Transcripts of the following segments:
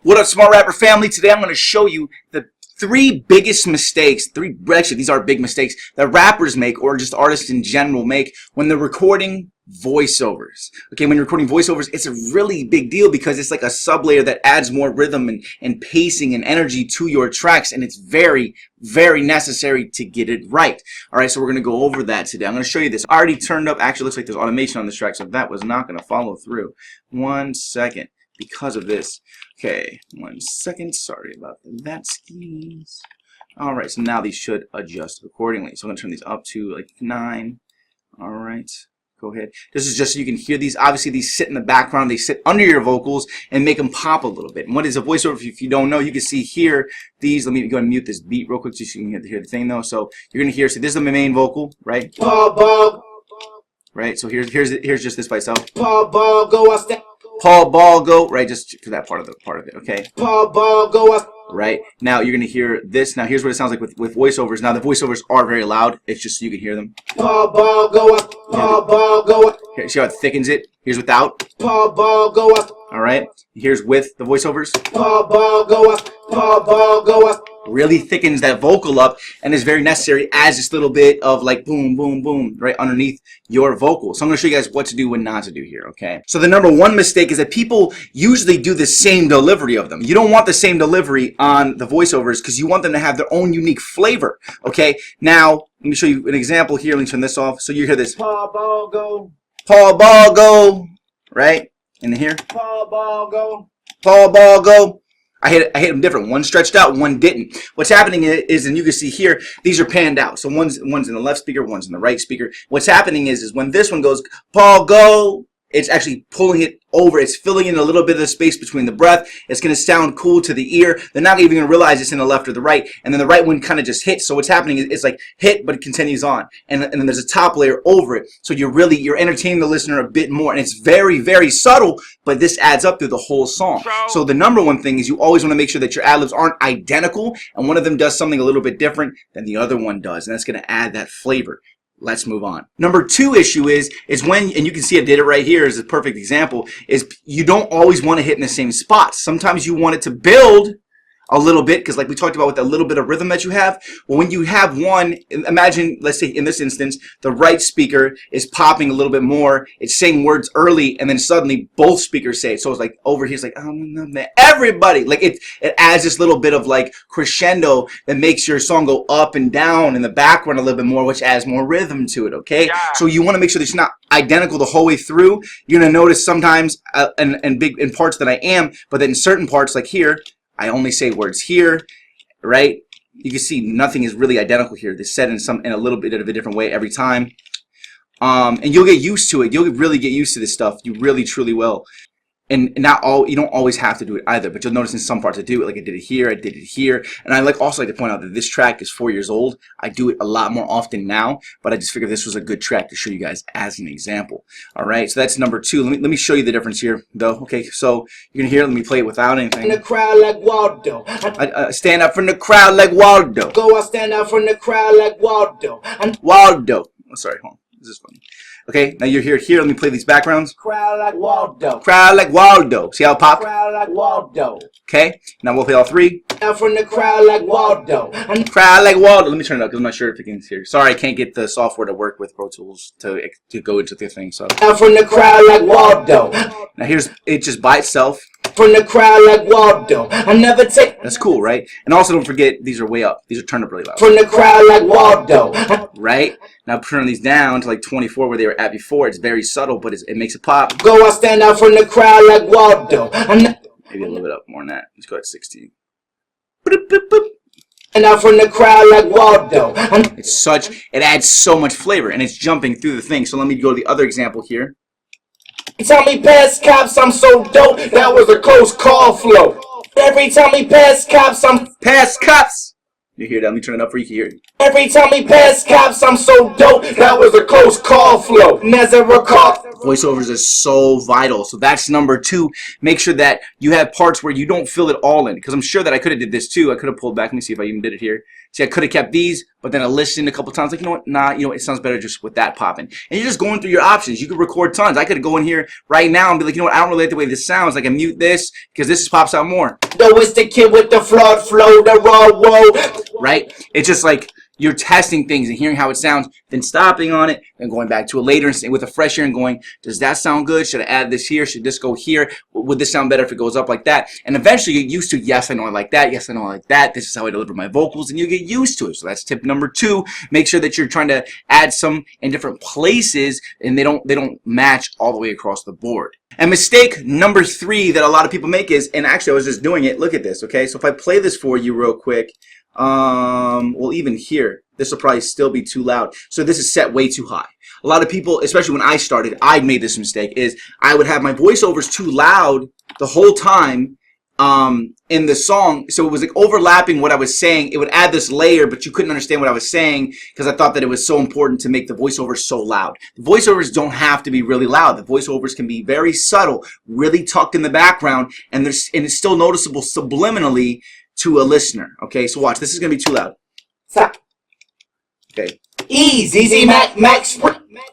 What up, Smart Rapper family? Today I'm going to show you the three biggest mistakes, actually these are big mistakes, that rappers make or just artists in general make when they're recording voiceovers. Okay, when you're recording voiceovers, it's a really big deal because it's like a sublayer that adds more rhythm and pacing and energy to your tracks, and it's very, very necessary to get it right. Alright, so we're going to go over that today. I'm going to show you this. I already turned up, actually looks like there's automation on this track, so that was not going to follow through. 1 second. Because of this. Okay, 1 second. Sorry about that, skis. Alright, so now these should adjust accordingly. So I'm going to turn these up to like 9. Alright, go ahead. This is just so you can hear these. Obviously, these sit in the background. They sit under your vocals and make them pop a little bit. And what is a voiceover? If you don't know, you can see here these. Let me go and mute this beat real quick so you can hear the thing though. So you're going to hear, so this is the main vocal, right? Right, so here's just this by itself. Paul Ball go, right, just for that part of it, okay? Paul Ball go. Right, now you're going to hear this. Now here's what it sounds like with voiceovers. Now the voiceovers are very loud. It's just so you can hear them. Paul Ball go. Paul Ball go. Here, see how it thickens it? Here's without. Paul Ball go. Alright, here's with the voiceovers. Paul Ball go. Paul Ball go. Really thickens that vocal up and is very necessary, as this little bit of like boom, boom, boom right underneath your vocal. So I'm going to show you guys what to do and not to do here, okay? So the number one mistake is that people usually do the same delivery of them. You don't want the same delivery on the voiceovers because you want them to have their own unique flavor, okay? Now, let me show you an example here. Let me turn this off. So you hear this. Paul Ball go. Paul Ball go. Right? In here. Paul Ball go. Paul Ball go. I hit them different. One stretched out, one didn't. What's happening is, and you can see here, these are panned out. So one's in the left speaker, one's in the right speaker. What's happening is when this one goes, Paul, go, it's actually pulling it over. It's filling in a little bit of the space between the breath. It's going to sound cool to the ear. They're not even going to realize it's in the left or the right. And then the right one kind of just hits. So what's happening is it's like hit, but it continues on. And then there's a top layer over it. So you're entertaining the listener a bit more. And it's very, very subtle, but this adds up through the whole song. So the number one thing is you always want to make sure that your ad-libs aren't identical. And one of them does something a little bit different than the other one does. And that's going to add that flavor. Let's move on. Number two issue is when, and you can see I did it right here as a perfect example, is you don't always want to hit in the same spots. Sometimes you want it to build a little bit, because like we talked about with that little bit of rhythm that you have, well, when you have one, imagine, let's say in this instance, the right speaker is popping a little bit more, it's saying words early, and then suddenly both speakers say it. So it's like over here, it's like, everybody, like it adds this little bit of like crescendo that makes your song go up and down in the background a little bit more, which adds more rhythm to it, okay? Yeah. So you want to make sure that it's not identical the whole way through. You're going to notice sometimes, in parts that I am, but then in certain parts, like here, I only say words here, right? You can see nothing is really identical here. They're said in a little bit of a different way every time. And you'll get used to it. You'll really get used to this stuff. You really, truly will. And you don't always have to do it either, but you'll notice in some parts I do it, like I did it here, I did it here. And I also like to point out that this track is 4 years old. I do it a lot more often now, but I just figured this was a good track to show you guys as an example. All right, so that's number two. Let me show you the difference here, though. Okay, so you're gonna hear, let me play it without anything. In the crowd like Waldo. I stand up from the crowd like Waldo. I stand up from the crowd like Waldo. Waldo. Oh, sorry, hold on. This is funny. Okay, now you're here. Let me play these backgrounds. Crowd like Waldo. Crowd like Waldo. See how it popped? Crowd like Waldo. Okay, now we'll play all three. Now from the crowd like Waldo. Crowd like Waldo. Let me turn it up because I'm not sure if you can hear. Sorry, I can't get the software to work with Pro Tools to go into the thing. So. Now from the crowd like Waldo. Now here's it just by itself. From the crowd like Waldo. I never take. That's cool, right? And also don't forget, these are way up. These are turned up really loud. From the crowd like Waldo. Right? Now turn these down to like 24 where they were at before. It's very subtle, but it makes it pop. Go, I stand out from the crowd like Waldo. Maybe a little bit up more than that. Let's go at 16. And out from the crowd like Waldo. It adds so much flavor, and it's jumping through the thing. So let me go to the other example here. Tell me past cops, I'm so dope. That was a close call flow. Every time we pass cops, I'm past cops. You hear that? Let me turn it up for you can hear it. Every time we pass cops, I'm so dope. That was a close call flow. And as I recall, voiceovers are so vital. So that's number two. Make sure that you have parts where you don't fill it all in. Because I'm sure that I could have did this too. I could have pulled back. Let me see if I even did it here. See, I could have kept these, but then I listened a couple times, like, you know what, nah, you know, it sounds better just with that popping. And you're just going through your options. You could record tons. I could go in here right now and be like, you know what, I don't really like the way this sounds. Like, I mute this because this just pops out more. No, it's the kid with the flawed flow, the raw whoa. Right? It's just like you're testing things and hearing how it sounds, then stopping on it and going back to it later and with a fresh ear and going, does that sound good? Should I add this here? Should this go here? Would this sound better if it goes up like that? And eventually you get used to, yes, I know I like that. Yes, I know I like that. This is how I deliver my vocals, and you get used to it. So that's tip number 2. Make sure that you're trying to add some in different places and they don't match all the way across the board. And mistake number 3 that a lot of people make is, and actually I was just doing it, look at this, okay? So if I play this for you real quick, well, even here, this will probably still be too loud. So this is set way too high. A lot of people, especially when I started, I made this mistake, is I would have my voiceovers too loud the whole time in the song. So it was like overlapping what I was saying. It would add this layer, but you couldn't understand what I was saying because I thought that it was so important to make the voiceovers so loud. The voiceovers don't have to be really loud. The voiceovers can be very subtle, really tucked in the background, and it's still noticeable subliminally to a listener. Okay, so watch. This is going to be too loud. Stop. Okay. Easy, Max.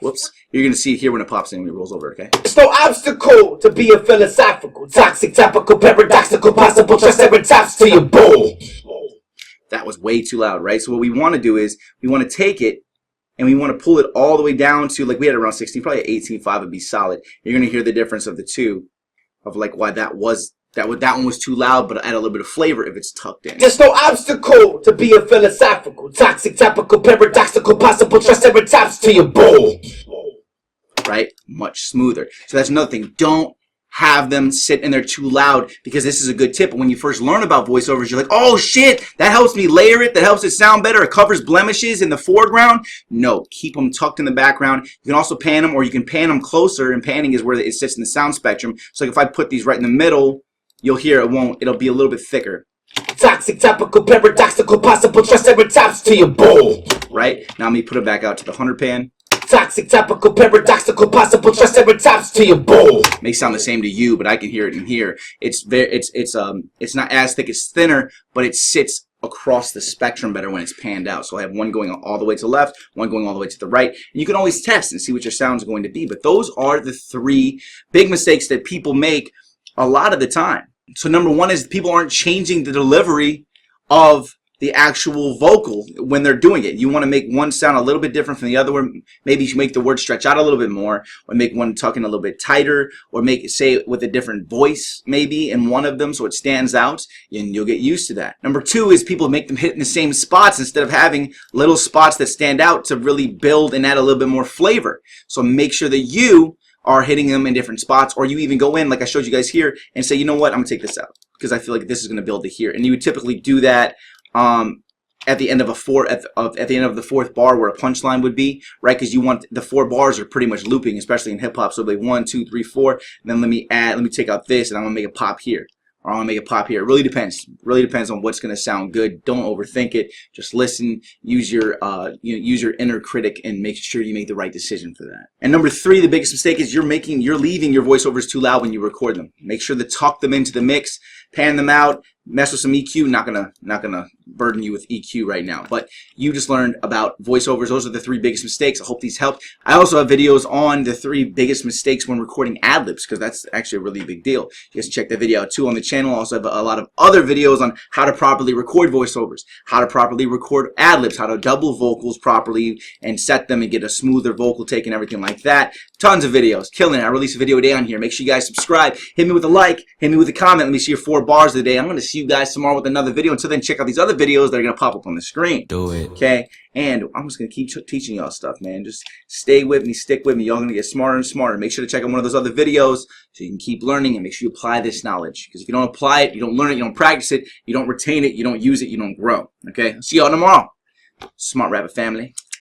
Whoops. You're going to see it here when it pops in when it rolls over, okay? It's no obstacle to be a philosophical, toxic, topical, paradoxical, possible, triceratops to your bull. That was way too loud, right? So what we want to do is we want to take it and we want to pull it all the way down to, like we had around 16, probably 18.5 would be solid. You're going to hear the difference of the two, of like why that one was too loud, but add a little bit of flavor if it's tucked in. There's no obstacle to be a philosophical, toxic, topical, paradoxical, possible, triceratops to your bull. Right? Much smoother. So that's another thing. Don't have them sit in there too loud, because this is a good tip. When you first learn about voiceovers, you're like, oh shit, that helps me layer it, that helps it sound better, it covers blemishes in the foreground. No, keep them tucked in the background. You can also pan them, or you can pan them closer, and panning is where it sits in the sound spectrum. So like if I put these right in the middle, you'll hear it'll be a little bit thicker. Toxic, topical, paradoxical, possible, triceratops to your bull. Right? Now let me put it back out to the 100 pan. Toxic, topical, paradoxical, possible, triceratops to your bull. May sound the same to you, but I can hear it in here. It's not as thick, it's thinner, but it sits across the spectrum better when it's panned out. So I have one going all the way to the left, one going all the way to the right. And you can always test and see what your sound is going to be. But those are the 3 big mistakes that people make a lot of the time. So number 1 is people aren't changing the delivery of the actual vocal when they're doing it. You want to make one sound a little bit different from the other one. Maybe you should make the word stretch out a little bit more, or make one tuck in a little bit tighter, or make it say it with a different voice maybe in one of them so it stands out, and you'll get used to that. Number 2 is people make them hit in the same spots instead of having little spots that stand out to really build and add a little bit more flavor. So make sure that you are hitting them in different spots, or you even go in like I showed you guys here and say, you know what, I'm gonna take this out because I feel like this is gonna build to here. And you would typically do that at the end of at the end of the 4th bar where a punchline would be, right? Because you want the 4 bars are pretty much looping, especially in hip hop. So like 1, 2, 3, 4. And then let me take out this, and I'm gonna make a pop here, or I'm gonna make a pop here. It really depends. Really depends on what's gonna sound good. Don't overthink it. Just listen. Use your use your inner critic and make sure you make the right decision for that. And number 3, the biggest mistake is you're leaving your voiceovers too loud when you record them. Make sure to tuck them into the mix, pan them out. Mess with some EQ. Not gonna burden you with EQ right now, but you just learned about voiceovers. Those are the 3 biggest mistakes. I hope these helped. I also have videos on the 3 biggest mistakes when recording ad-libs, because that's actually a really big deal. You guys can check that video out too on the channel. I also have a lot of other videos on how to properly record voiceovers, how to properly record ad-libs, how to double vocals properly and set them and get a smoother vocal take and everything like that. Tons of videos. Killing it. I release a video a day on here. Make sure you guys subscribe. Hit me with a like. Hit me with a comment. Let me see your 4 bars of the day. I'm going to see you guys tomorrow with another video. Until then, check out these other videos that are going to pop up on the screen. Do it. Okay? And I'm just going to keep teaching y'all stuff, man. Just stay with me. Stick with me. Y'all going to get smarter and smarter. Make sure to check out one of those other videos so you can keep learning, and make sure you apply this knowledge. Because if you don't apply it, you don't learn it, you don't practice it, you don't retain it, you don't use it, you don't grow. Okay? See y'all tomorrow. Smart Rabbit family.